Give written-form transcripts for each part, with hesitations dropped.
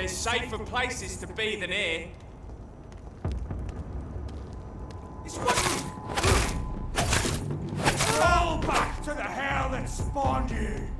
There's safer places to be than here. It's what... Roll back to the hell that spawned you!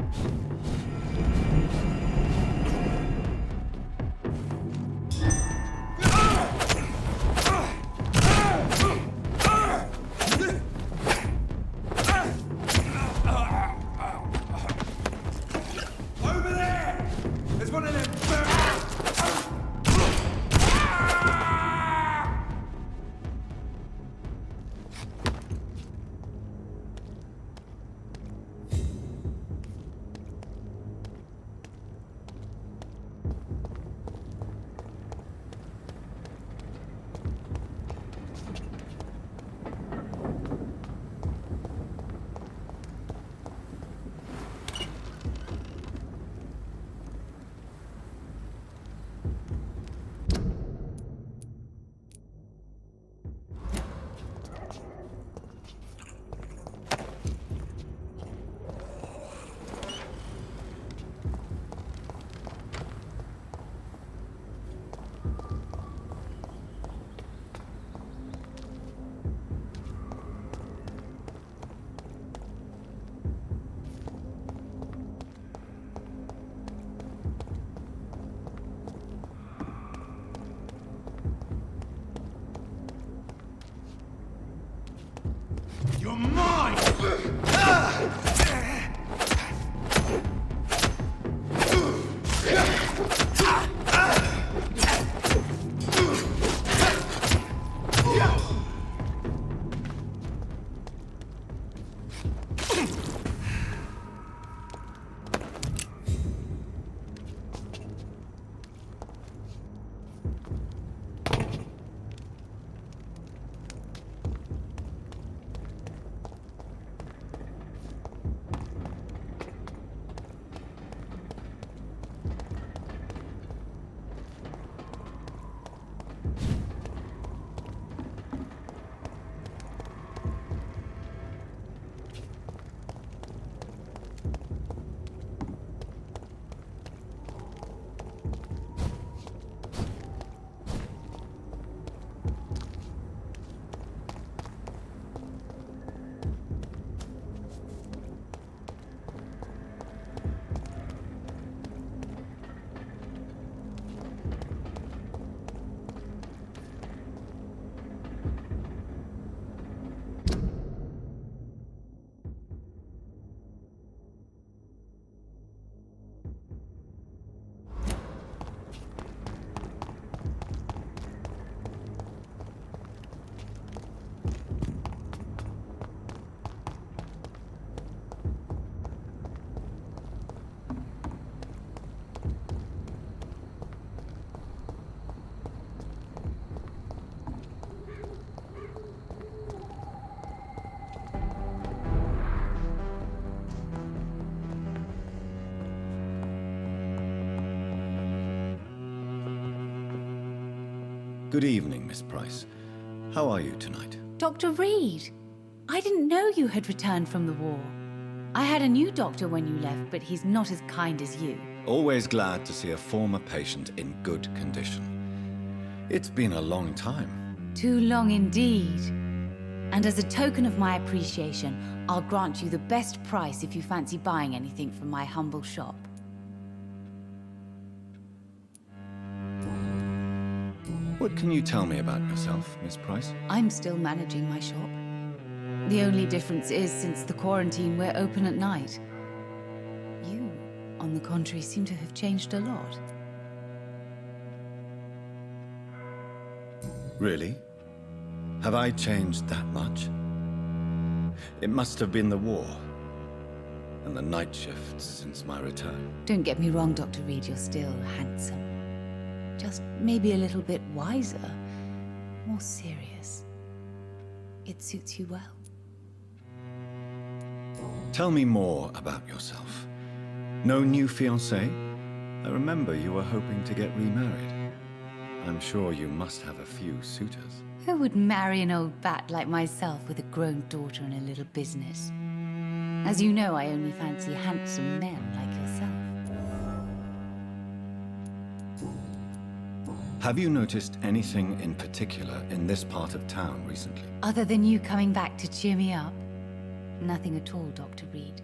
You're mine! Good evening, Miss Price. How are you tonight? Dr. Reed, I didn't know you had returned from the war. I had a new doctor when you left, but he's not as kind as you. Always glad to see a former patient in good condition. It's been a long time. Too long indeed. And as a token of my appreciation, I'll grant you the best price if you fancy buying anything from my humble shop. What can you tell me about yourself, Miss Price? I'm still managing my shop. The only difference is, since the quarantine, we're open at night. You, on the contrary, seem to have changed a lot. Really? Have I changed that much? It must have been the war and the night shifts since my return. Don't get me wrong, Dr. Reed, you're still handsome. Just maybe a little bit wiser, more serious. It suits you well. Tell me more about yourself. No new fiancé? I remember you were hoping to get remarried. I'm sure you must have a few suitors. Who would marry an old bat like myself with a grown daughter and a little business? As you know, I only fancy handsome men like yourself. Have you noticed anything in particular in this part of town recently? Other than you coming back to cheer me up? Nothing at all, Dr. Reed.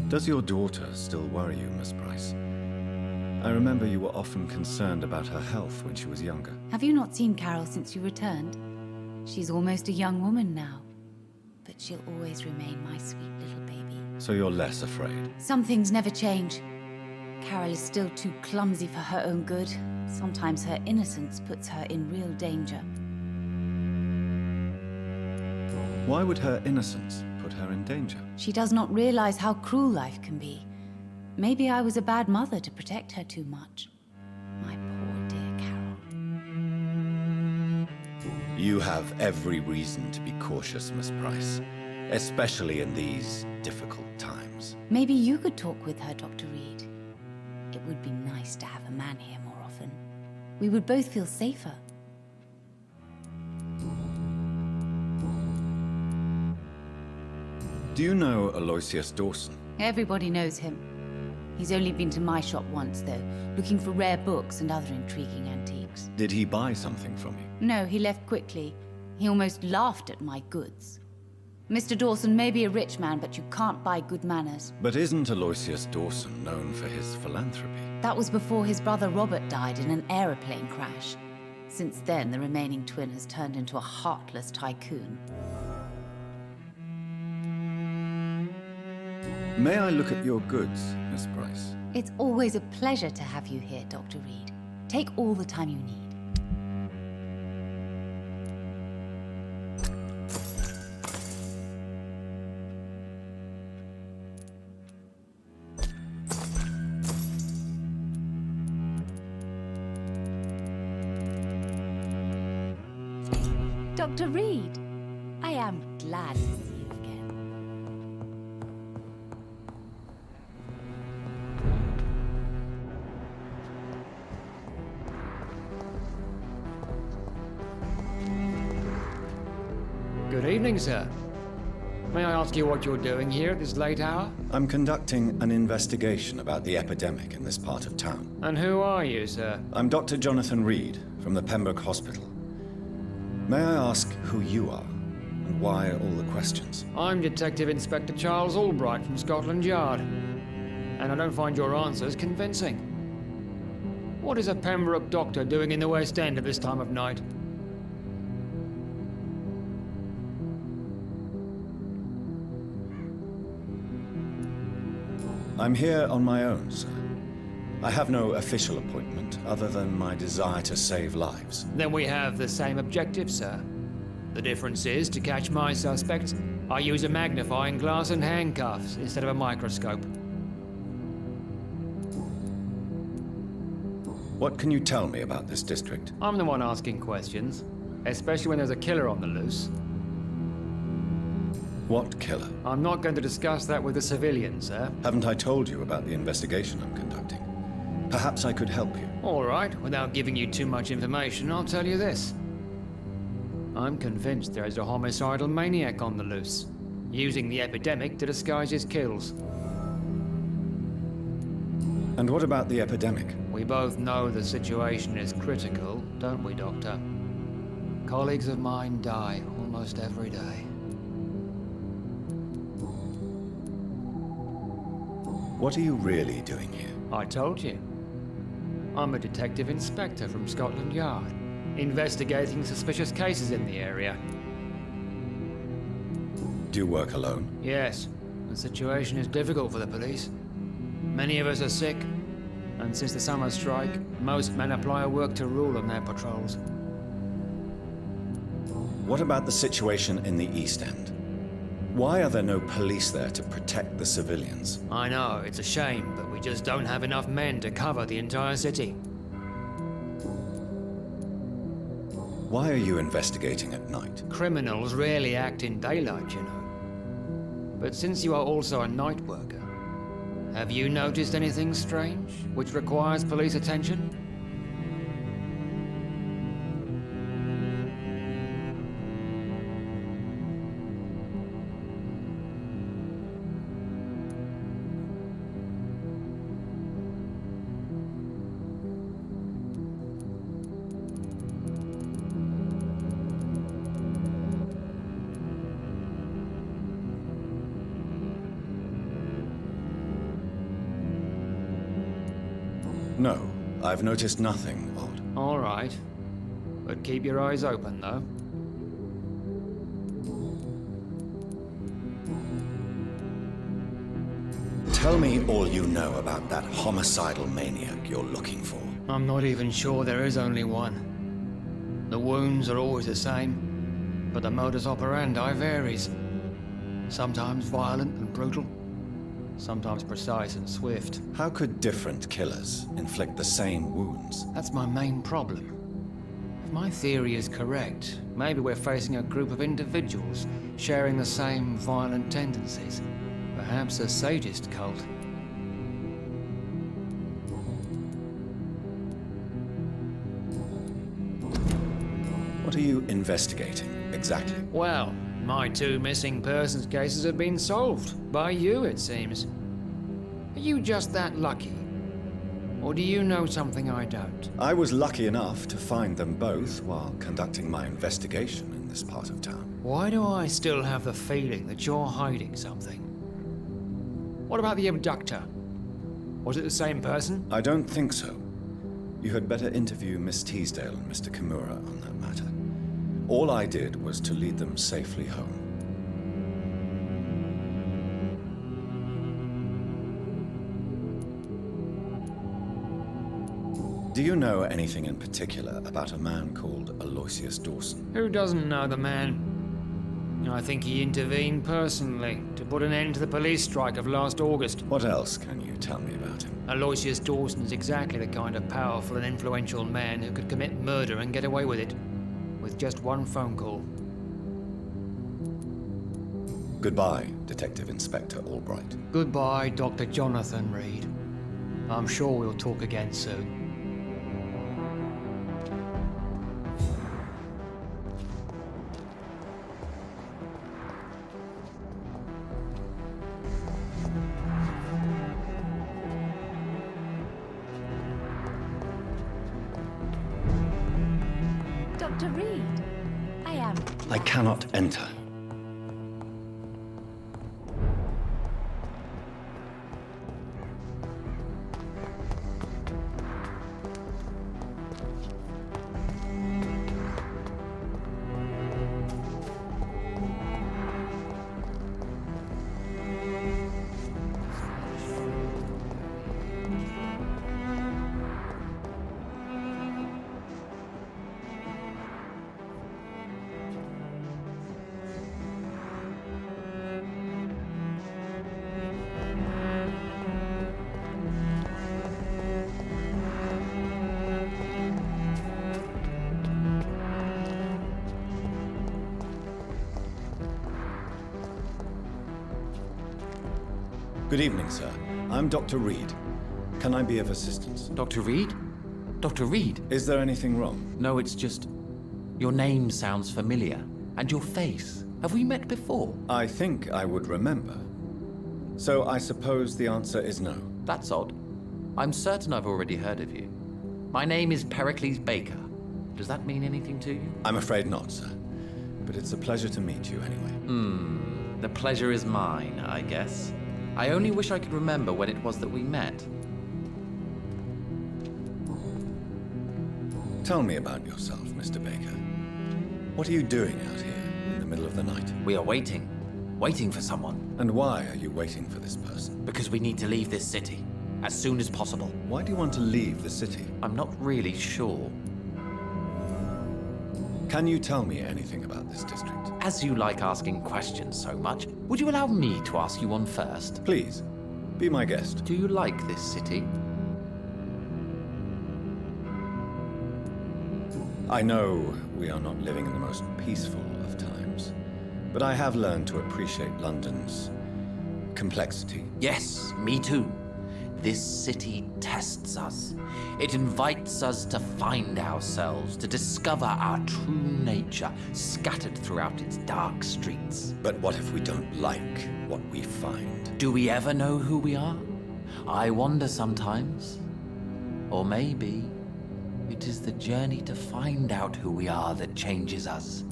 Does your daughter still worry you, Miss Price? I remember you were often concerned about her health when she was younger. Have you not seen Carol since you returned? She's almost a young woman now. But she'll always remain my sweet little baby. So you're less afraid? Some things never change. Carol is still too clumsy for her own good. Sometimes her innocence puts her in real danger. Why would her innocence put her in danger? She does not realize how cruel life can be. Maybe I was a bad mother to protect her too much. My poor dear Carol. You have every reason to be cautious, Miss Price, especially in these difficult times. Maybe you could talk with her, Dr. Reed. It would be nice to have a man here more often. We would both feel safer. Do you know Aloysius Dawson? Everybody knows him. He's only been to my shop once, though, looking for rare books and other intriguing antiques. Did he buy something from you? No, he left quickly. He almost laughed at my goods. Mr. Dawson may be a rich man, but you can't buy good manners. But isn't Aloysius Dawson known for his philanthropy? That was before his brother Robert died in an aeroplane crash. Since then, the remaining twin has turned into a heartless tycoon. May I look at your goods, Miss Price? It's always a pleasure to have you here, Dr. Reed. Take all the time you need. Dr. Reed, I am glad to see you again. Good evening, sir. May I ask you what you're doing here at this late hour? I'm conducting an investigation about the epidemic in this part of town. And who are you, sir? I'm Dr. Jonathan Reed from the Pembroke Hospital. May I ask who you are and why all the questions? I'm Detective Inspector Charles Albright from Scotland Yard. And I don't find your answers convincing. What is a Pembroke doctor doing in the West End at this time of night? I'm here on my own, sir. I have no official appointment other than my desire to save lives. Then we have the same objective, sir. The difference is, to catch my suspects, I use a magnifying glass and handcuffs instead of a microscope. What can you tell me about this district? I'm the one asking questions, especially when there's a killer on the loose. What killer? I'm not going to discuss that with the civilians, sir. Haven't I told you about the investigation I'm conducting? Perhaps I could help you. All right, without giving you too much information, I'll tell you this. I'm convinced there is a homicidal maniac on the loose, using the epidemic to disguise his kills. And what about the epidemic? We both know the situation is critical, don't we, Doctor? Colleagues of mine die almost every day. What are you really doing here? I told you. I'm a detective inspector from Scotland Yard, investigating suspicious cases in the area. Do you work alone? Yes, the situation is difficult for the police. Many of us are sick, and since the summer strike, most men apply a work to rule on their patrols. What about the situation in the East End? Why are there no police there to protect the civilians? I know, it's a shame, but we just don't have enough men to cover the entire city. Why are you investigating at night? Criminals rarely act in daylight, you know. But since you are also a night worker, have you noticed anything strange which requires police attention? No, I've noticed nothing odd. All right. But keep your eyes open, though. Tell me all you know about that homicidal maniac you're looking for. I'm not even sure there is only one. The wounds are always the same, but the modus operandi varies. Sometimes violent and brutal, sometimes precise and swift. How could different killers inflict the same wounds? That's my main problem. If my theory is correct, maybe we're facing a group of individuals sharing the same violent tendencies. Perhaps a sadist cult. What are you investigating, exactly? Well, my 2 missing persons cases have been solved. By you, it seems. Are you just that lucky? Or do you know something I don't? I was lucky enough to find them both while conducting my investigation in this part of town. Why do I still have the feeling that you're hiding something? What about the abductor? Was it the same person? I don't think so. You had better interview Miss Teasdale and Mr. Kimura on that matter. All I did was to lead them safely home. Do you know anything in particular about a man called Aloysius Dawson? Who doesn't know the man? I think he intervened personally to put an end to the police strike of last August. What else can you tell me about him? Aloysius Dawson is exactly the kind of powerful and influential man who could commit murder and get away with it, with just one phone call. Goodbye, Detective Inspector Albright. Goodbye, Dr. Jonathan Reed. I'm sure we'll talk again soon. Dr. Reed, I cannot enter. Good evening, sir. I'm Dr. Reed. Can I be of assistance? Dr. Reed? Dr. Reed? Is there anything wrong? No, it's just... your name sounds familiar. And your face. Have we met before? I think I would remember. So I suppose the answer is no. That's odd. I'm certain I've already heard of you. My name is Pericles Baker. Does that mean anything to you? I'm afraid not, sir. But it's a pleasure to meet you anyway. The pleasure is mine, I guess. I only wish I could remember when it was that we met. Tell me about yourself, Mr. Baker. What are you doing out here in the middle of the night? We are waiting. Waiting for someone. And why are you waiting for this person? Because we need to leave this city. As soon as possible. Why do you want to leave the city? I'm not really sure. Can you tell me anything about this district? As you like asking questions so much, would you allow me to ask you one first? Please, be my guest. Do you like this city? I know we are not living in the most peaceful of times, but I have learned to appreciate London's complexity. Yes, me too. This city tests us. It invites us to find ourselves, to discover our true nature scattered throughout its dark streets. But what if we don't like what we find? Do we ever know who we are? I wonder sometimes. Or maybe it is the journey to find out who we are that changes us.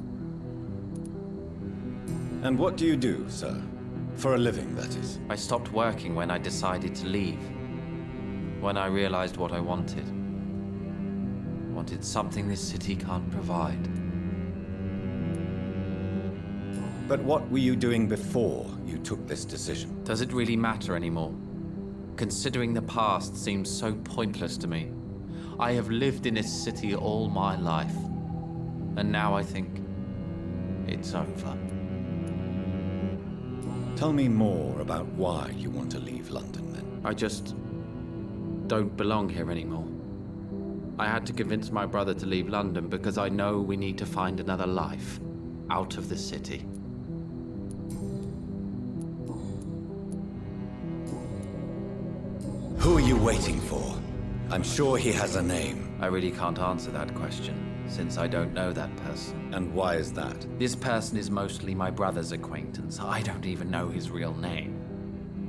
And what do you do, sir? For a living, that is. I stopped working when I decided to leave. When I realized what I wanted. Wanted something this city can't provide. But what were you doing before you took this decision? Does it really matter anymore? Considering the past seems so pointless to me. I have lived in this city all my life. And now I think it's over. Tell me more about why you want to leave London, then. I just don't belong here anymore. I had to convince my brother to leave London because I know we need to find another life out of the city. Who are you waiting for? I'm sure he has a name. I really can't answer that question, since I don't know that person. And why is that? This person is mostly my brother's acquaintance. I don't even know his real name.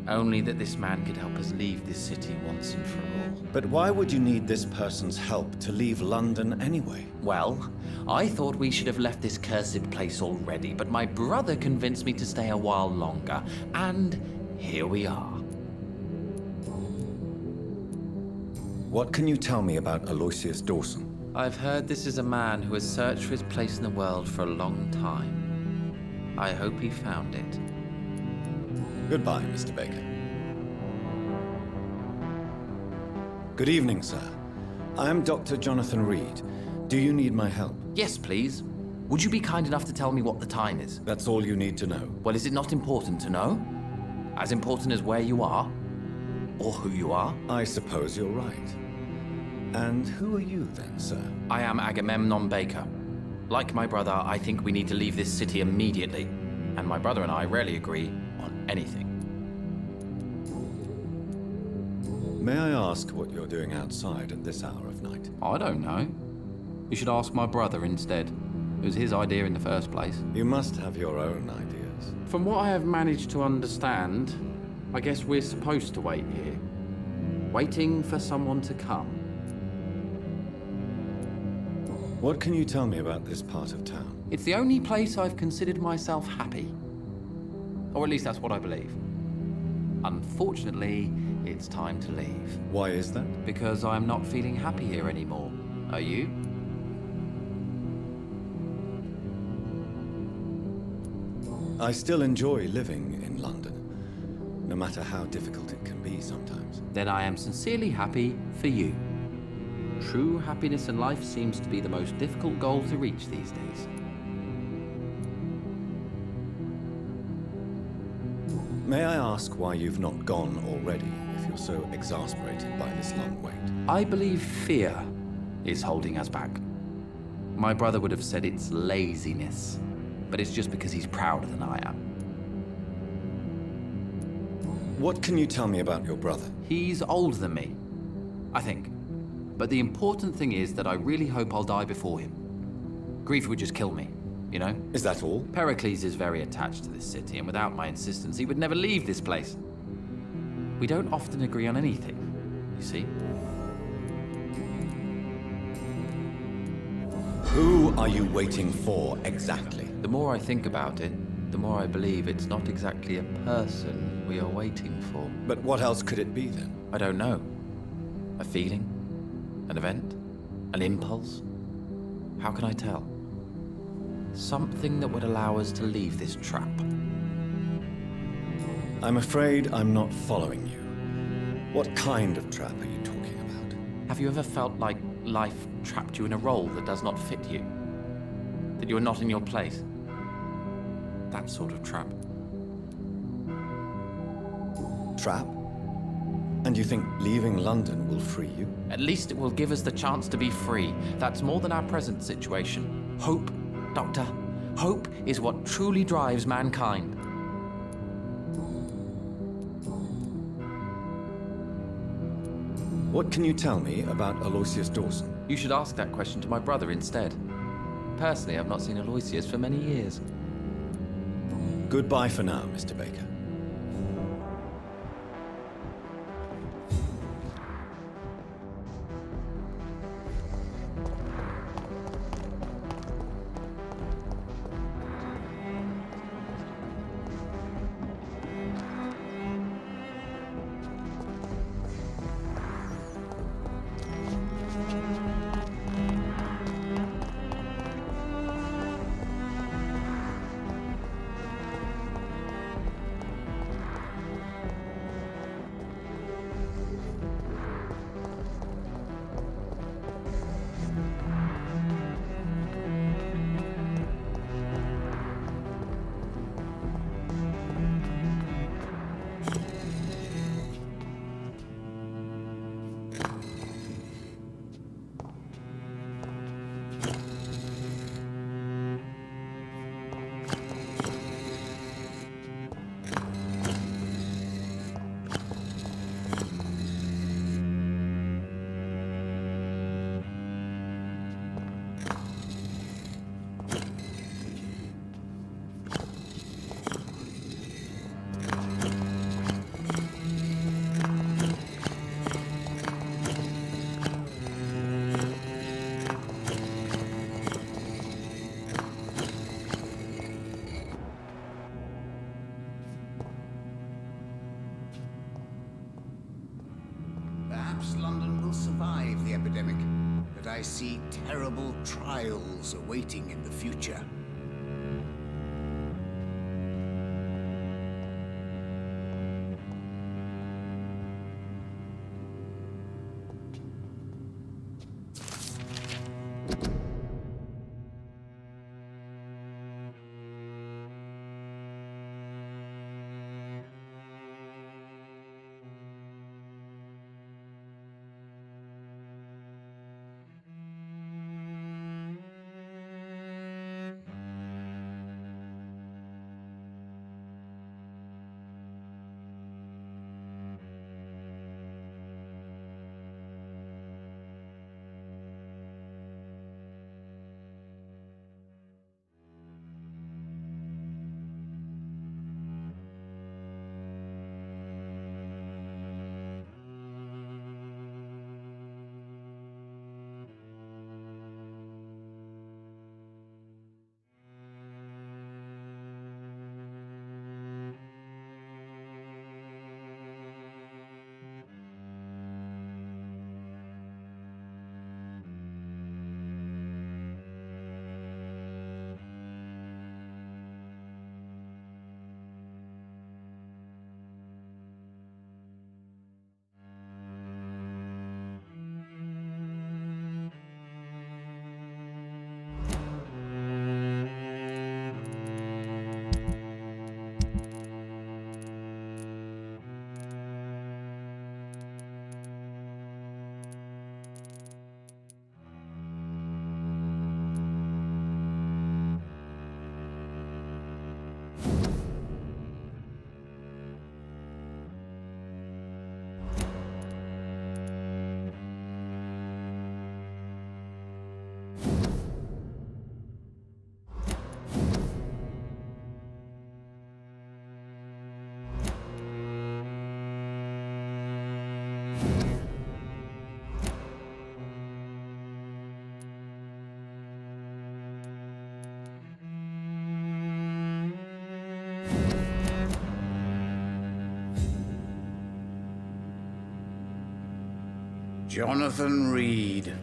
Only that this man could help us leave this city once and for all. But why would you need this person's help to leave London anyway? Well, I thought we should have left this cursed place already, but my brother convinced me to stay a while longer, and here we are. What can you tell me about Aloysius Dawson? I've heard this is a man who has searched for his place in the world for a long time. I hope he found it. Goodbye, Mr. Baker. Good evening, sir. I am Dr. Jonathan Reed. Do you need my help? Yes, please. Would you be kind enough to tell me what the time is? That's all you need to know. Well, is it not important to know? As important as where you are? Or who you are? I suppose you're right. And who are you then, sir? I am Agamemnon Baker. Like my brother, I think we need to leave this city immediately. And my brother and I rarely agree on anything. May I ask what you're doing outside at this hour of night? I don't know. You should ask my brother instead. It was his idea in the first place. You must have your own ideas. From what I have managed to understand, I guess we're supposed to wait here. Waiting for someone to come. What can you tell me about this part of town? It's the only place I've considered myself happy. Or at least that's what I believe. Unfortunately, it's time to leave. Why is that? Because I'm not feeling happy here anymore. Are you? I still enjoy living in London, no matter how difficult it can be sometimes. Then I am sincerely happy for you. True happiness in life seems to be the most difficult goal to reach these days. May I ask why you've not gone already, if you're so exasperated by this long wait? I believe fear is holding us back. My brother would have said it's laziness, but it's just because he's prouder than I am. What can you tell me about your brother? He's older than me, I think. But the important thing is that I really hope I'll die before him. Grief would just kill me, you know? Is that all? Pericles is very attached to this city, and without my insistence, he would never leave this place. We don't often agree on anything, you see? Who are you waiting for exactly? The more I think about it, the more I believe it's not exactly a person we are waiting for. But what else could it be then? I don't know. A feeling? An event? An impulse? How can I tell? Something that would allow us to leave this trap. I'm afraid I'm not following you. What kind of trap are you talking about? Have you ever felt like life trapped you in a role that does not fit you? That you are not in your place? That sort of trap. Trap? And you think leaving London will free you? At least it will give us the chance to be free. That's more than our present situation. Hope, Doctor. Hope is what truly drives mankind. What can you tell me about Aloysius Dawson? You should ask that question to my brother instead. Personally, I've not seen Aloysius for many years. Goodbye for now, Mr. Baker. I see terrible trials awaiting in the future. Jonathan Reed.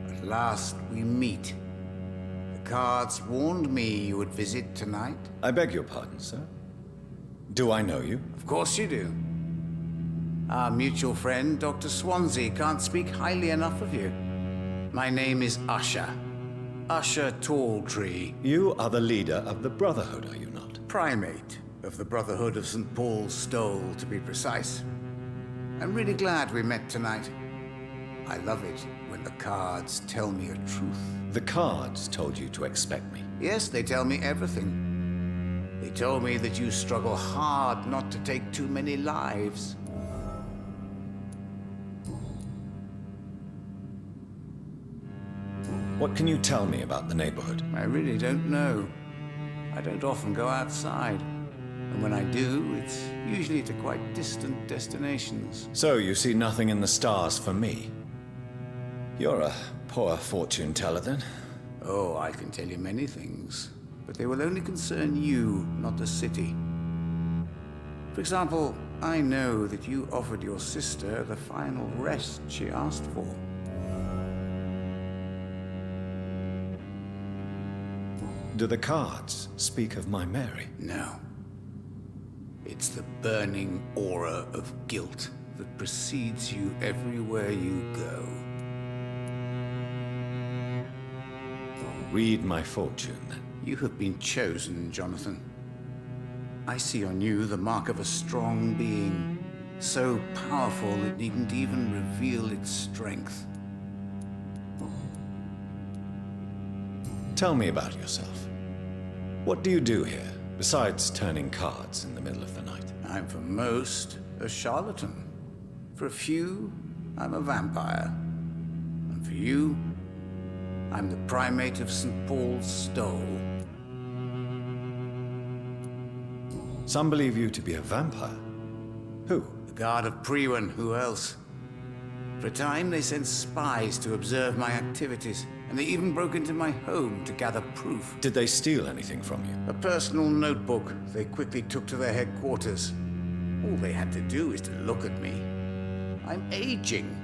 At last we meet. The cards warned me you would visit tonight. I beg your pardon, sir. Do I know you? Of course you do. Our mutual friend, Dr. Swansea, can't speak highly enough of you. My name is Usher. Usher Talltree. You are the leader of the Brotherhood, are you not? Primate of the Brotherhood of St. Paul's Stole, to be precise. I'm really glad we met tonight. I love it when the cards tell me a truth. The cards told you to expect me. Yes, they tell me everything. They told me that you struggle hard not to take too many lives. What can you tell me about the neighborhood? I really don't know. I don't often go outside. And when I do, it's usually to quite distant destinations. So you see nothing in the stars for me? You're a poor fortune teller, then. Oh, I can tell you many things, but they will only concern you, not the city. For example, I know that you offered your sister the final rest she asked for. Do the cards speak of my Mary? No. It's the burning aura of guilt that precedes you everywhere you go. Read my fortune, then. You have been chosen, Jonathan. I see on you the mark of a strong being, so powerful it needn't even reveal its strength. Tell me about yourself. What do you do here, besides turning cards in the middle of the night? I'm for most a charlatan. For a few, I'm a vampire. And for you, I'm the primate of St. Paul's Stole. Some believe you to be a vampire. Who? The guard of Priwen, who else? For a time, they sent spies to observe my activities, and they even broke into my home to gather proof. Did they steal anything from you? A personal notebook they quickly took to their headquarters. All they had to do is to look at me. I'm aging.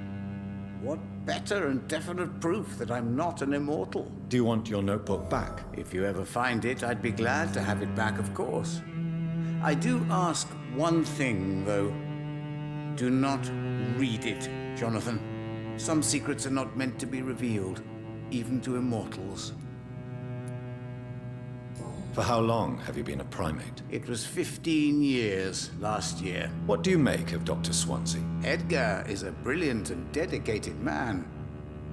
What better and definite proof that I'm not an immortal? Do you want your notebook back? If you ever find it, I'd be glad to have it back, of course. I do ask one thing, though. Do not read it, Jonathan. Some secrets are not meant to be revealed, even to immortals. For how long have you been a primate? It was 15 years last year. What do you make of Dr. Swansea? Edgar is a brilliant and dedicated man.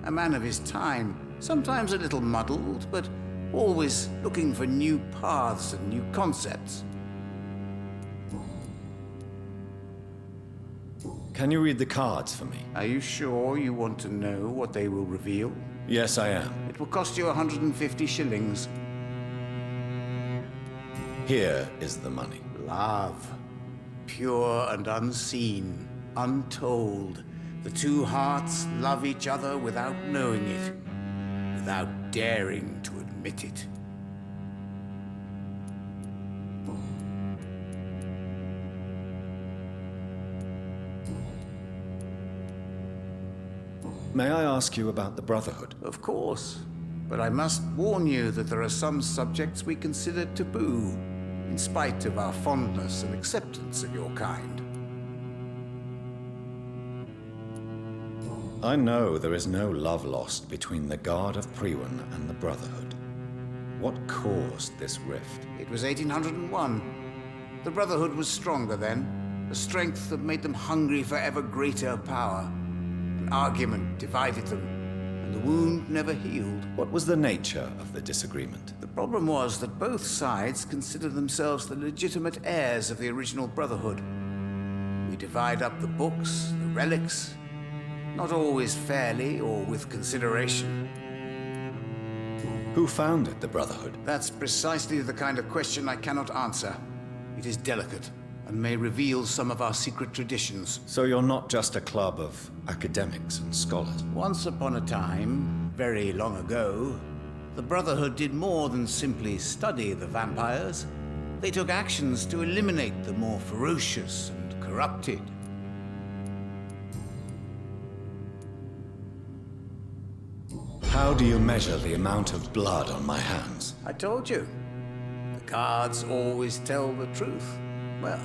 A man of his time, sometimes a little muddled, but always looking for new paths and new concepts. Can you read the cards for me? Are you sure you want to know what they will reveal? Yes, I am. It will cost you 150 shillings. Here is the money. Love. Pure and unseen, untold. The two hearts love each other without knowing it, without daring to admit it. May I ask you about the Brotherhood? Of course, but I must warn you that there are some subjects we consider taboo, in spite of our fondness and acceptance of your kind. I know there is no love lost between the Guard of Priwen and the Brotherhood. What caused this rift? It was 1801. The Brotherhood was stronger then, a strength that made them hungry for ever greater power. An argument divided them, and the wound never healed. What was the nature of the disagreement? The problem was that both sides considered themselves the legitimate heirs of the original Brotherhood. We divide up the books, the relics, not always fairly or with consideration. Who founded the Brotherhood? That's precisely the kind of question I cannot answer. It is delicate and may reveal some of our secret traditions. So you're not just a club of academics and scholars? Once upon a time, very long ago, the Brotherhood did more than simply study the vampires. They took actions to eliminate the more ferocious and corrupted. How do you measure the amount of blood on my hands? I told you. The cards always tell the truth. Well,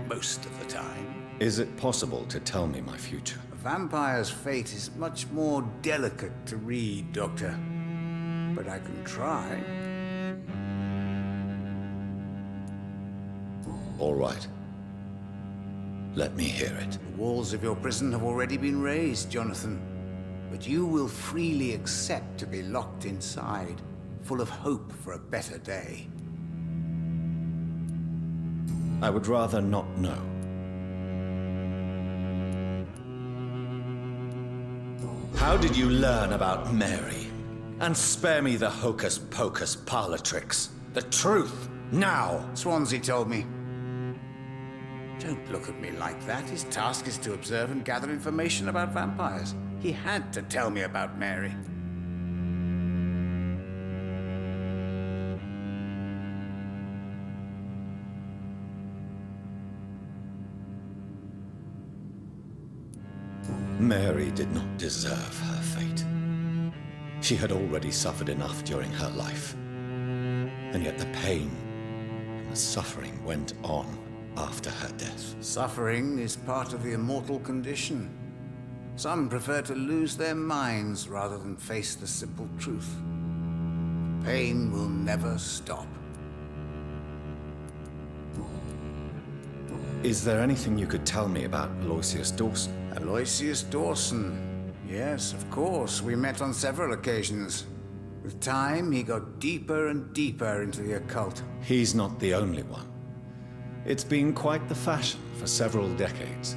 most of the time. Is it possible to tell me my future? A vampire's fate is much more delicate to read, Doctor. But I can try. All right. Let me hear it. The walls of your prison have already been raised, Jonathan. But you will freely accept to be locked inside, full of hope for a better day. I would rather not know. How did you learn about Mary? And spare me the hocus-pocus parlor tricks. The truth, now! Swansea told me. Don't look at me like that. His task is to observe and gather information about vampires. He had to tell me about Mary. Mary did not deserve her fate. She had already suffered enough during her life. And yet the pain and the suffering went on after her death. Suffering is part of the immortal condition. Some prefer to lose their minds rather than face the simple truth. Pain will never stop. Is there anything you could tell me about Aloysius Dawson? Aloysius Dawson. Yes, of course. We met on several occasions. With time, he got deeper and deeper into the occult. He's not the only one. It's been quite the fashion for several decades.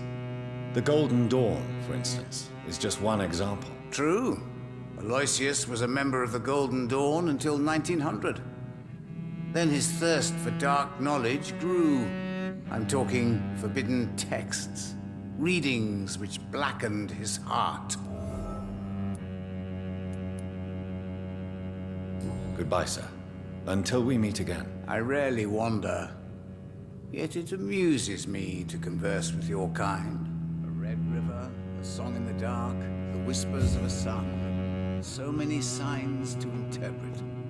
The Golden Dawn, for instance, is just one example. True. Aloysius was a member of the Golden Dawn until 1900. Then his thirst for dark knowledge grew. I'm talking forbidden texts, readings which blackened his heart. Goodbye, sir. Until we meet again. I rarely wander, yet it amuses me to converse with your kind. A red river, a song in the dark, the whispers of a son. So many signs to interpret.